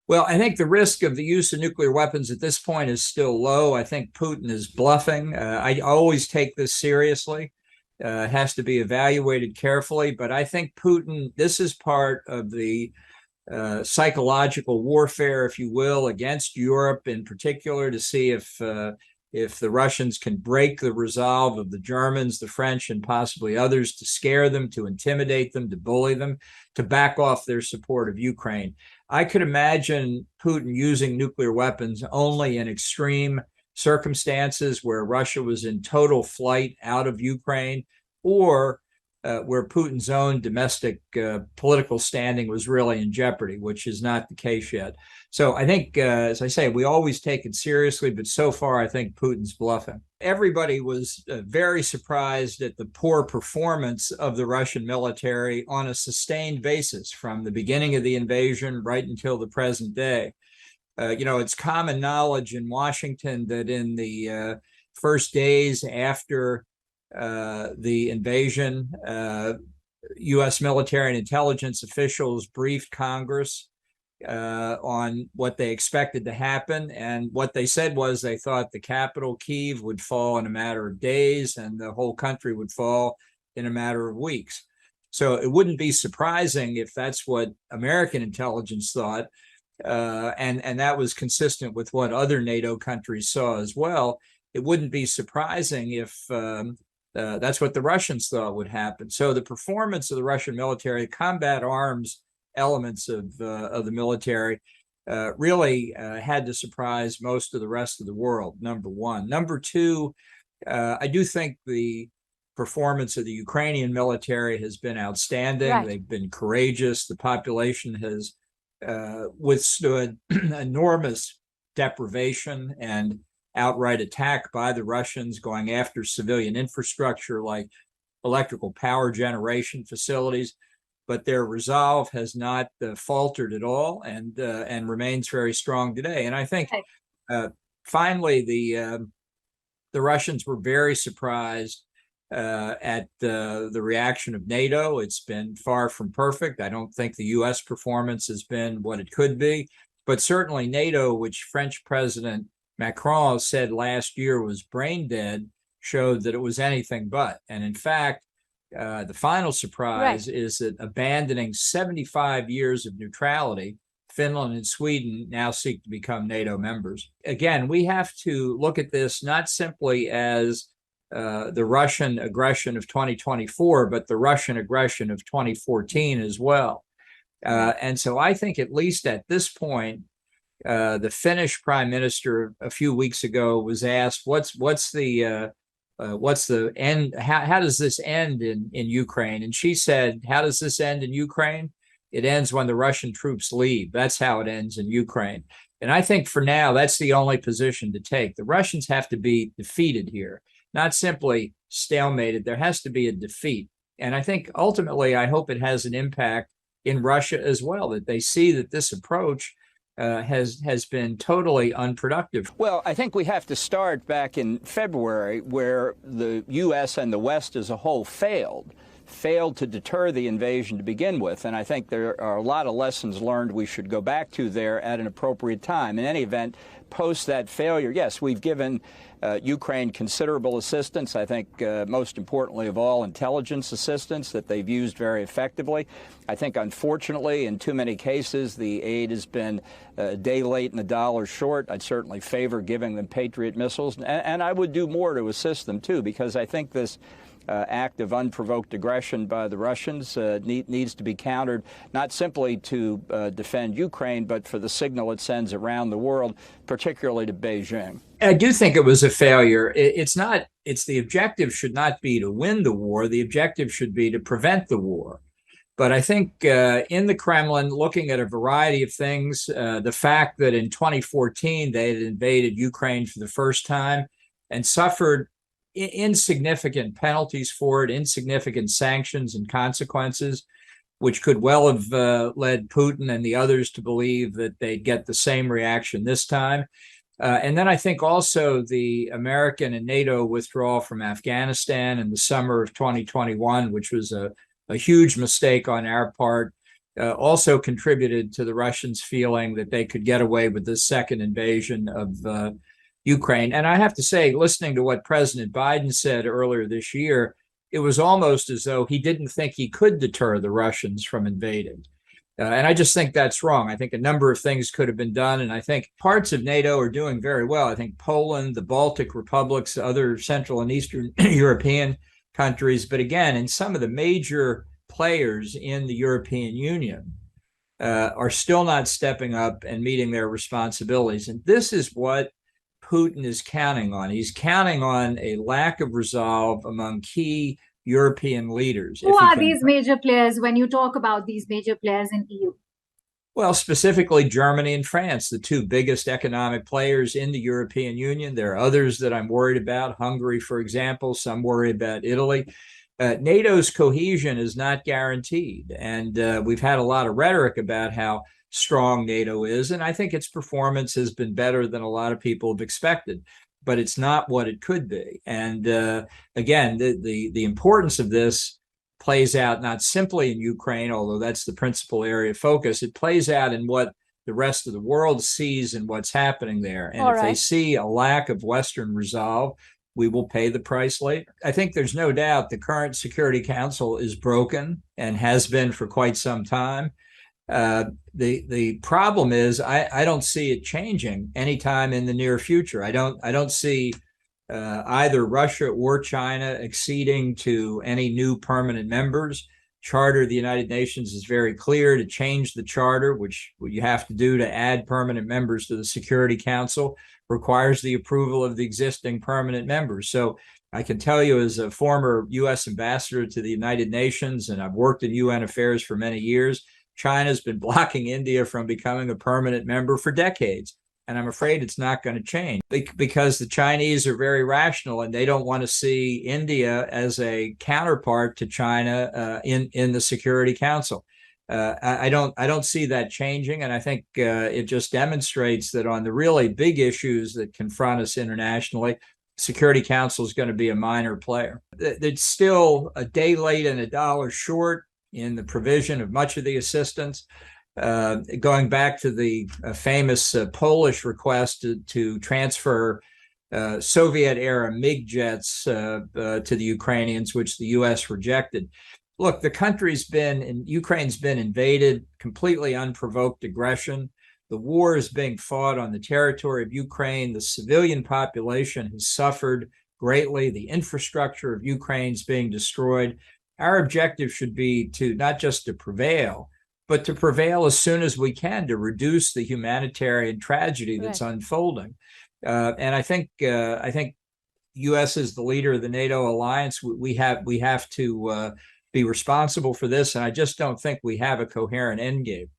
Well, I think the risk of the use of nuclear weapons at this point is still low. I think Putin is bluffing. I always take this seriously. It has to be evaluated carefully, but I think Putin, this is part of the psychological warfare, if you will, against Europe in particular, to see if the Russians can break the resolve of the Germans, the French, and possibly others, to scare them, to intimidate them, to bully them, to back off their support of Ukraine. I could imagine Putin using nuclear weapons only in extreme circumstances where Russia was in total flight out of Ukraine, or where Putin's own domestic political standing was really in jeopardy, which is not the case yet. So I think, as I say, we always take it seriously, but so far I think Putin's bluffing. Everybody was very surprised at the poor performance of the Russian military on a sustained basis from the beginning of the invasion right until the present day. It's common knowledge in Washington that in the first days after the invasion, U.S. military and intelligence officials briefed Congress on what they expected to happen. And what they said was they thought the capital, Kyiv, would fall in a matter of days and the whole country would fall in a matter of weeks. So it wouldn't be surprising if that's what American intelligence thought. And that was consistent with what other NATO countries saw as well. It wouldn't be surprising if that's what the Russians thought would happen. So the performance of the Russian military, combat arms elements of the military, really had to surprise most of the rest of the world, number one. Number two, I do think the performance of the Ukrainian military has been outstanding. Right. They've been courageous. The population has withstood enormous deprivation and outright attack by the Russians, going after civilian infrastructure like electrical power generation facilities. But their resolve has not faltered at all, and remains very strong today. And I think finally the Russians were very surprised at the reaction of NATO. It's been far from perfect. I don't think the U.S. performance has been what it could be, but certainly NATO, which French President Macron said last year was brain dead, showed that it was anything but. And in fact, the final surprise is that abandoning 75 years of neutrality, Finland and Sweden now seek to become NATO members. Again, we have to look at this not simply as the Russian aggression of 2024, but the Russian aggression of 2014 as well. And so I think at least at this point, the Finnish prime minister a few weeks ago was asked, what's the end? How does this end in Ukraine? And she said, how does this end in Ukraine? It ends when the Russian troops leave. That's how it ends in Ukraine. And I think for now, that's the only position to take. The Russians have to be defeated here, not simply stalemated. There has to be a defeat. And I think ultimately, I hope it has an impact in Russia as well, that they see that this approach has been totally unproductive. Well, I think we have to start back in February, where the U.S. and the West as a whole failed to deter the invasion to begin with. And I think there are a lot of lessons learned we should go back to there at an appropriate time. In any event, post that failure, yes, we've given Ukraine considerable assistance. I think most importantly of all, intelligence assistance that they've used very effectively. I think, unfortunately, in too many cases, the aid has been a day late and a dollar short. I'd certainly favor giving them Patriot missiles, and I would do more to assist them, too, because I think this act of unprovoked aggression by the Russians needs to be countered, not simply to defend Ukraine, but for the signal it sends around the world, particularly to Beijing. I do think it was a failure. It's the objective should not be to win the war. The objective should be to prevent the war. But I think in the Kremlin, looking at a variety of things, the fact that in 2014 they had invaded Ukraine for the first time and suffered insignificant penalties for it, insignificant sanctions and consequences, which could well have led Putin and the others to believe that they'd get the same reaction this time. And then I think also the American and NATO withdrawal from Afghanistan in the summer of 2021, which was a huge mistake on our part. also contributed to the Russians feeling that they could get away with this second invasion of Ukraine. And I have to say, listening to what President Biden said earlier this year, it was almost as though he didn't think he could deter the Russians from invading. And I just think that's wrong. I think a number of things could have been done. And I think parts of NATO are doing very well. I think Poland, the Baltic republics, other Central and Eastern European countries. But again, in some of the major players in the European Union are still not stepping up and meeting their responsibilities. And this is what Putin is counting on. He's counting on a lack of resolve among key European leaders. Who are these major players when you talk about these major players in EU? Well, specifically Germany and France, the two biggest economic players in the European Union. There are others that I'm worried about. Hungary, for example. Some worry about Italy. NATO's cohesion is not guaranteed. And we've had a lot of rhetoric about how strong NATO is. And I think its performance has been better than a lot of people have expected. But it's not what it could be. And again, the importance of this plays out not simply in Ukraine, although that's the principal area of focus. It plays out in what the rest of the world sees and what's happening there. And if they see a lack of Western resolve, we will pay the price later. I think there's no doubt the current Security Council is broken and has been for quite some time. The problem is I don't see it changing anytime in the near future. I don't see either Russia or China acceding to any new permanent members. Charter of the United Nations is very clear to change the charter, which what you have to do to add permanent members to the Security Council requires the approval of the existing permanent members. So I can tell you as a former U.S. ambassador to the United Nations, and I've worked in UN affairs for many years, China's been blocking India from becoming a permanent member for decades. And I'm afraid it's not going to change because the Chinese are very rational and they don't want to see India as a counterpart to China in the Security Council. I don't see that changing. And I think it just demonstrates that on the really big issues that confront us internationally, Security Council is going to be a minor player. It's still a day late and a dollar short in the provision of much of the assistance. Going back to the famous Polish request to transfer Soviet-era MiG jets to the Ukrainians, which the U.S. rejected. Look, Ukraine's been invaded, completely unprovoked aggression. The war is being fought on the territory of Ukraine. The civilian population has suffered greatly. The infrastructure of Ukraine is being destroyed. Our objective should be to not just to prevail, but to prevail as soon as we can to reduce the humanitarian tragedy that's unfolding. And I think U.S. is the leader of the NATO alliance. We have to be responsible for this, and I just don't think we have a coherent end game.